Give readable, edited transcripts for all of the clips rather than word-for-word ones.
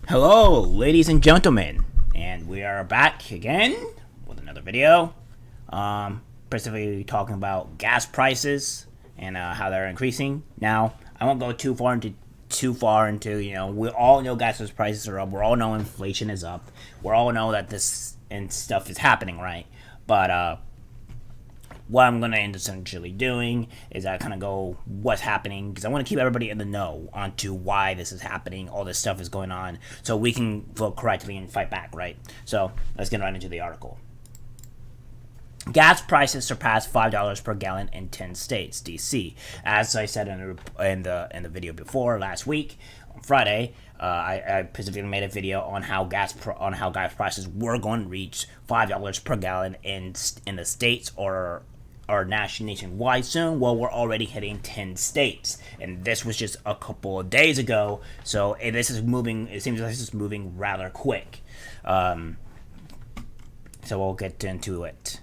Hello, ladies and gentlemen, and we are back again with another video. Specifically talking about gas prices and how they're increasing. Now, I won't go too far into we all know gas prices are up. We all know inflation is up. We all know that this and stuff is happening, right? But what I'm gonna end up essentially doing is I kind of go what's happening because I want to keep everybody in the know onto why this is happening, all this stuff is going on, so we can vote correctly and fight back, right? So let's get right into the article. Gas prices surpassed $5 per gallon in 10 states, DC. As I said in the video before last week, on Friday, I specifically made a video on how gas prices were going to reach $5 per gallon in the states or nationwide soon. Well, we're already hitting 10 states, and this was just a couple of days ago. So this is moving. It seems like this is moving rather quick. So we'll get into it.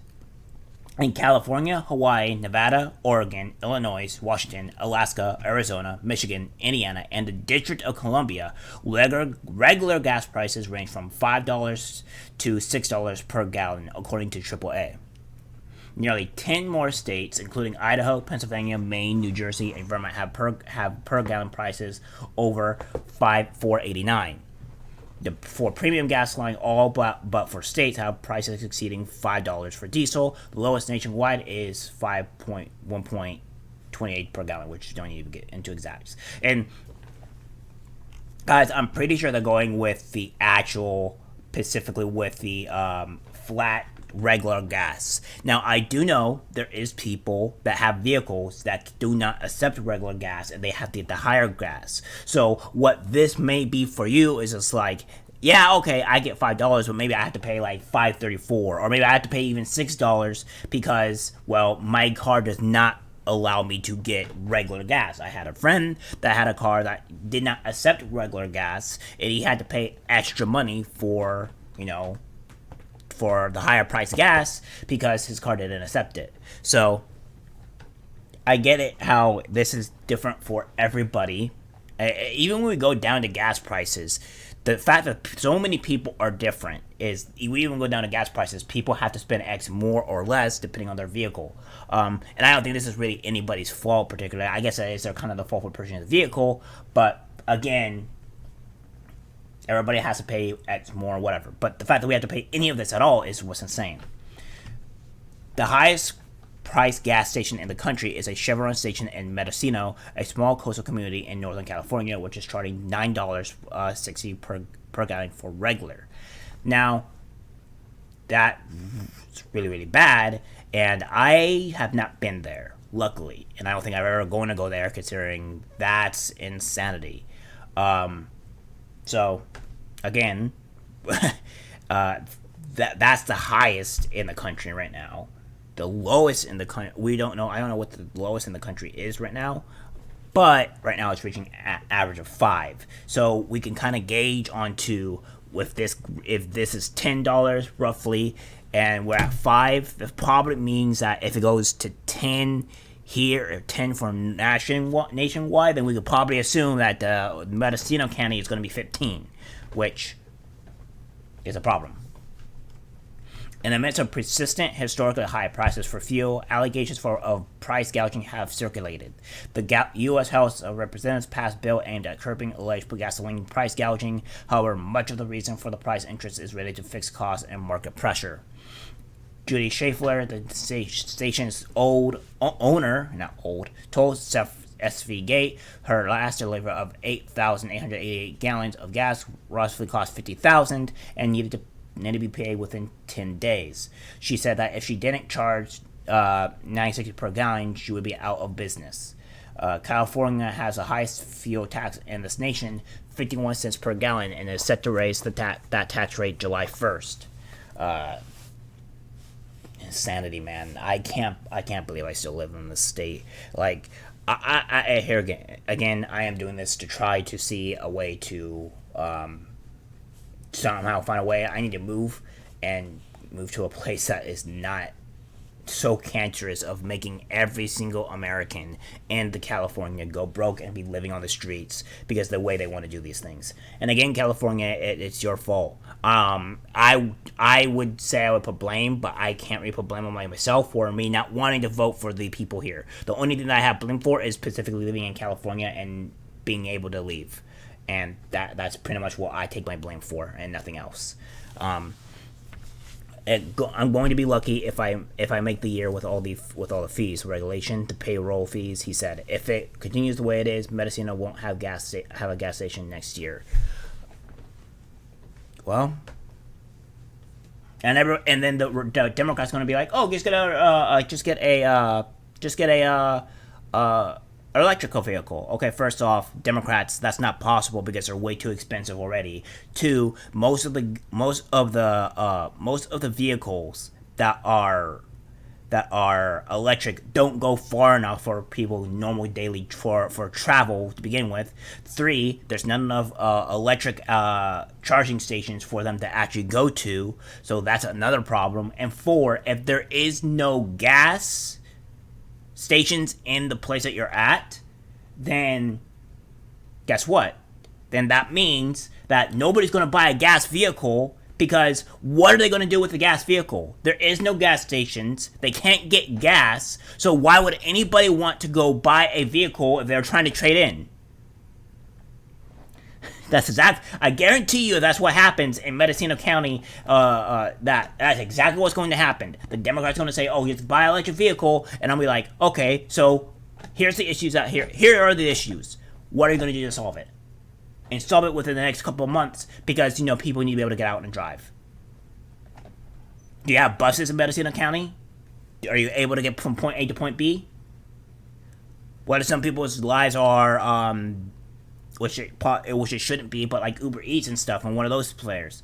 In California, Hawaii, Nevada, Oregon, Illinois, Washington, Alaska, Arizona, Michigan, Indiana, and the District of Columbia, regular gas prices range from $5 to $6 per gallon, according to AAA. Nearly 10 more states, including Idaho, Pennsylvania, Maine, New Jersey, and Vermont, have per gallon prices over $4.89. For premium gasoline, all but for states have prices exceeding $5 for diesel. The lowest nationwide is 1.28 per gallon, which don't even get into exacts. And guys, I'm pretty sure they're going with the actual, specifically with the flat regular gas. Now, I do know there is people that have vehicles that do not accept regular gas and they have to get the higher gas. So what this may be for you is just like, yeah, okay, I get $5, but maybe I have to pay like $5.34, or maybe I have to pay even $6 because, well, my car does not allow me to get regular gas. I had a friend that had a car that did not accept regular gas, and he had to pay extra money for the higher price gas because his car didn't accept it. So I get it how this is different for everybody. Even when we go down to gas prices, the fact that so many people are different is, we even go down to gas prices, people have to spend X more or less depending on their vehicle. And I don't think this is really anybody's fault particularly. I guess it's kind of the fault for purchasing the vehicle, but again, everybody has to pay X more or whatever. But the fact that we have to pay any of this at all is what's insane. The highest price gas station in the country is a Chevron station in Mendocino, a small coastal community in Northern California, which is charging $9.60 per gallon for regular. Now, that's really, really bad, and I have not been there, luckily. And I don't think I'm ever going to go there, considering that's insanity. So, again, that's the highest in the country right now. The lowest in the country, we don't know. I don't know what the lowest in the country is right now, but right now it's reaching an average of 5. So we can kind of gauge onto if this is $10 roughly, and we're at 5. That probably means that if it goes to 10 here, or 10 for nationwide, then we could probably assume that Mendocino County is going to be 15, which is a problem. In the midst of persistent, historically high prices for fuel, allegations of price gouging have circulated. The U.S. House of Representatives passed a bill aimed at curbing alleged gasoline price gouging. However, much of the reason for the price increase is related to fixed costs and market pressure. Judy Schaeffler, the station's owner, told SV Gate her last delivery of 8,888 gallons of gas roughly cost $50,000 and needed to be paid within 10 days. She said that if she didn't charge $9.60 per gallon, she would be out of business. California has the highest fuel tax in this nation, 51 cents per gallon, and is set to raise that tax rate July 1st. Insanity, man. I can't believe I still live in this state. Like, I here again, I am doing this to try to see a way to somehow find a way. I need to move to a place that is not so cancerous of making every single American in the California go broke and be living on the streets because of the way they want to do these things. And again, California, it's your fault. I would say I would put blame, but I can't really put blame on myself for me not wanting to vote for the people here. The only thing that I have blame for is specifically living in California and being able to leave, and that's pretty much what I take my blame for, and nothing else. I'm going to be lucky if I make the year with all the fees, regulation, the payroll fees. He said if it continues the way it is, Mendocino won't have a gas station next year. Well, and then the Democrats going to be like, oh, just get a electrical vehicle. Okay, first off, Democrats, that's not possible because they're way too expensive already. Two, most of the vehicles that are electric don't go far enough for people normally daily for travel to begin with. Three, there's not enough electric charging stations for them to actually go to, so that's another problem. And four, if there is no gas stations in the place that you're at, then guess what? Then that means that nobody's going to buy a gas vehicle, because what are they going to do with the gas vehicle? There is no gas stations. They can't get gas. So why would anybody want to go buy a vehicle if they're trying to trade in? I guarantee you that's what happens in Mendocino County. That's exactly what's going to happen. The Democrats are going to say, oh, you have to buy an electric vehicle. And I'll be like, okay, so here's the issues out here. Here are the issues. What are you going to do to solve it? And solve it within the next couple of months, because, people need to be able to get out and drive. Do you have buses in Mendocino County? Are you able to get from point A to point B? What if some people's lives are, which it shouldn't be, but like Uber Eats and stuff, and one of those players.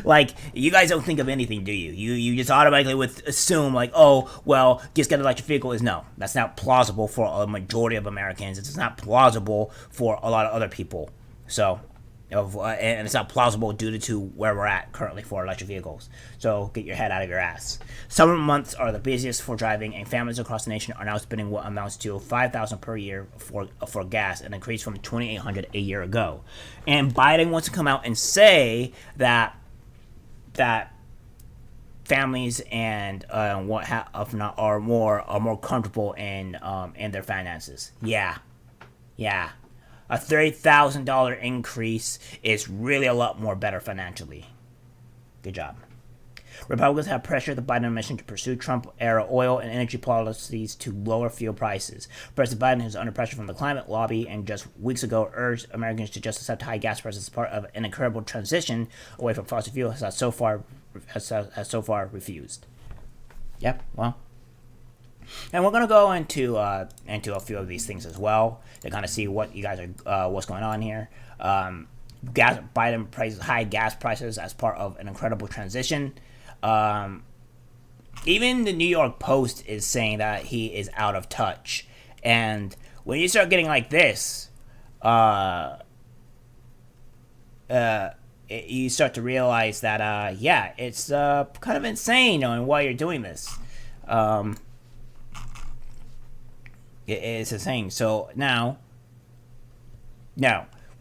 Like, you guys don't think of anything, do you? You just automatically would assume, like, oh, well, just get an electric vehicle. No, that's not plausible for a majority of Americans. It's not plausible for a lot of other people. So, and it's not plausible due to where we're at currently for electric vehicles. So, get your head out of your ass. Summer months are the busiest for driving, and families across the nation are now spending what amounts to $5,000 per year for gas, an increase from $2,800 a year ago. And Biden wants to come out and say that families and are more comfortable in their finances. Yeah. A $30,000 increase is really a lot more better financially. Good job. Republicans have pressured the Biden administration to pursue Trump-era oil and energy policies to lower fuel prices. President Biden is under pressure from the climate lobby, and just weeks ago urged Americans to just accept high gas prices as part of an incredible transition away from fossil fuels, has so far refused. Yep. Well. And we're gonna go into a few of these things as well to kind of see what you guys are what's going on here. Biden praises high gas prices as part of an incredible transition. Even the New York Post is saying that he is out of touch. And when you start getting like this, you start to realize that, it's kind of insane knowing why you're doing this. It's insane. So now,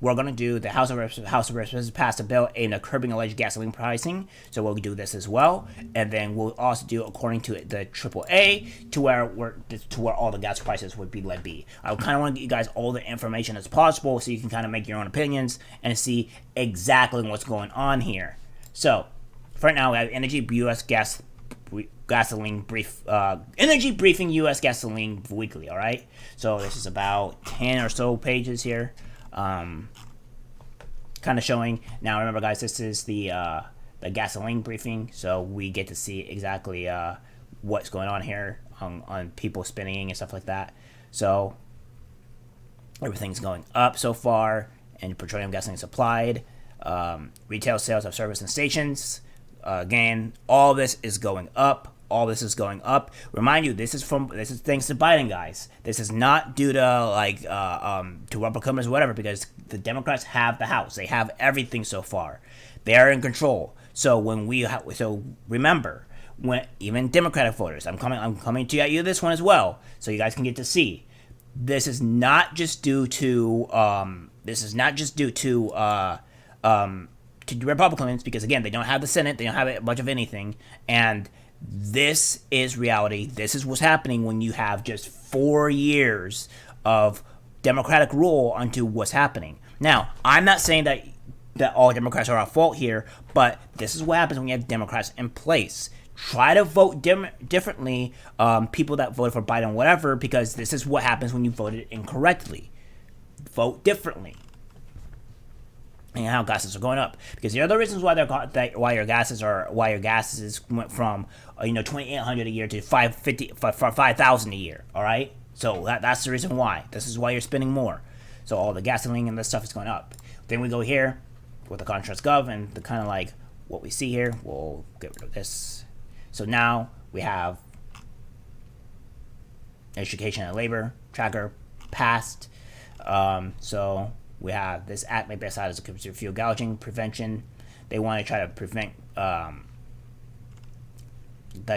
we're going to do the House of Representatives passed a bill aimed at curbing alleged gasoline pricing. So we'll do this as well, and then we'll also do according to the AAA to where all the gas prices would be. I kind of want to get you guys all the information as possible so you can kind of make your own opinions and see exactly what's going on here. So for right now, we have Energy Briefing U.S. Gasoline Weekly. All right, so this is about 10 or so pages here. Kind of showing. Now remember, guys, this is the gasoline briefing, so we get to see exactly what's going on here on people spending and stuff like that. So everything's going up so far, and petroleum gasoline supplied, retail sales of service and stations. Again, all this is going up. Remind you, this is thanks to Biden, guys. This is not due to to Republicans or whatever, because the Democrats have the House. They have everything so far. They are in control. So remember, when even Democratic voters. I'm coming to you this one as well, so you guys can get to see. This is not just due to to Republicans, because again, they don't have the Senate, they don't have much of anything, and this is reality. This is what's happening when you have just 4 years of Democratic rule onto what's happening. Now, I'm not saying that all Democrats are at fault here, but this is what happens when you have Democrats in place. Try to vote differently, people that voted for Biden, whatever, because this is what happens when you voted incorrectly. Vote differently. And how gases are going up, because the other reasons why why your gases went from $2,800 a year to $5,000 a year. All right, so that's the reason why. This is why you're spending more. So all the gasoline and this stuff is going up. Then we go here with the contrast gov and the kind of like what we see here. We'll get rid of this. So now we have education and labor tracker passed. So we have this act like this out as a fuel gouging prevention. They want to try to prevent the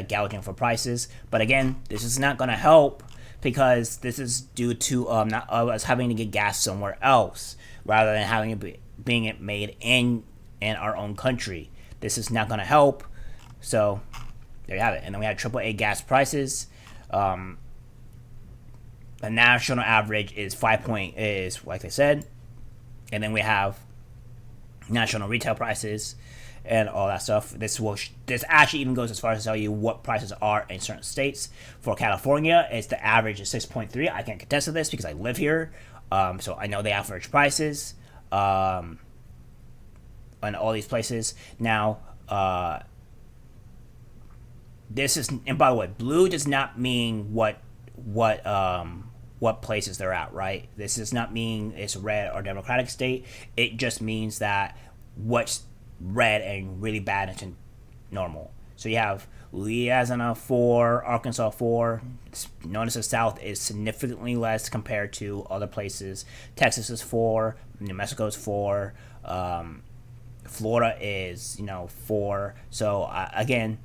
gouging for prices, but again, this is not going to help, because this is due to not us having to get gas somewhere else rather than having it being made in our own country. This is not going to help. So there you have it. And then we have AAA gas prices. The national average is like I said. And then we have national retail prices and all that stuff. This actually even goes as far as to tell you what prices are in certain states. For California, the average is 6.3. I can contest to this because I live here, so I know the average prices in all these places. Now, this is, and by the way, blue does not mean what places they're at, right? This does not mean it's a red or Democratic state. It just means that what's red and really bad and normal. So you have Louisiana 4, Arkansas 4. Notice the South is significantly less compared to other places. Texas is 4. New Mexico is 4. Florida is 4. So again,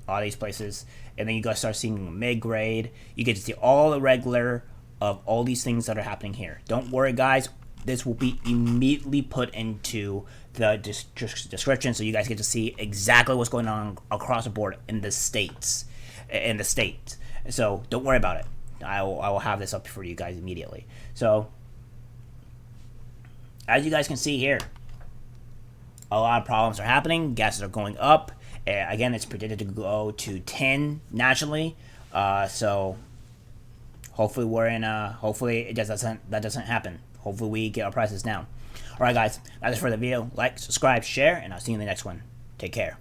all these places. And then you guys start seeing mid-grade. You get to see all the regular of all these things that are happening here. Don't worry, guys. This will be immediately put into the description, so you guys get to see exactly what's going on across the board in the states. So don't worry about it. I will have this up for you guys immediately. So as you guys can see here, a lot of problems are happening. Gases are going up. Again, it's predicted to go to 10 nationally. So hopefully hopefully that doesn't happen. Hopefully we get our prices down. All right, guys, that's it for the video. Like, subscribe, share, and I'll see you in the next one. Take care.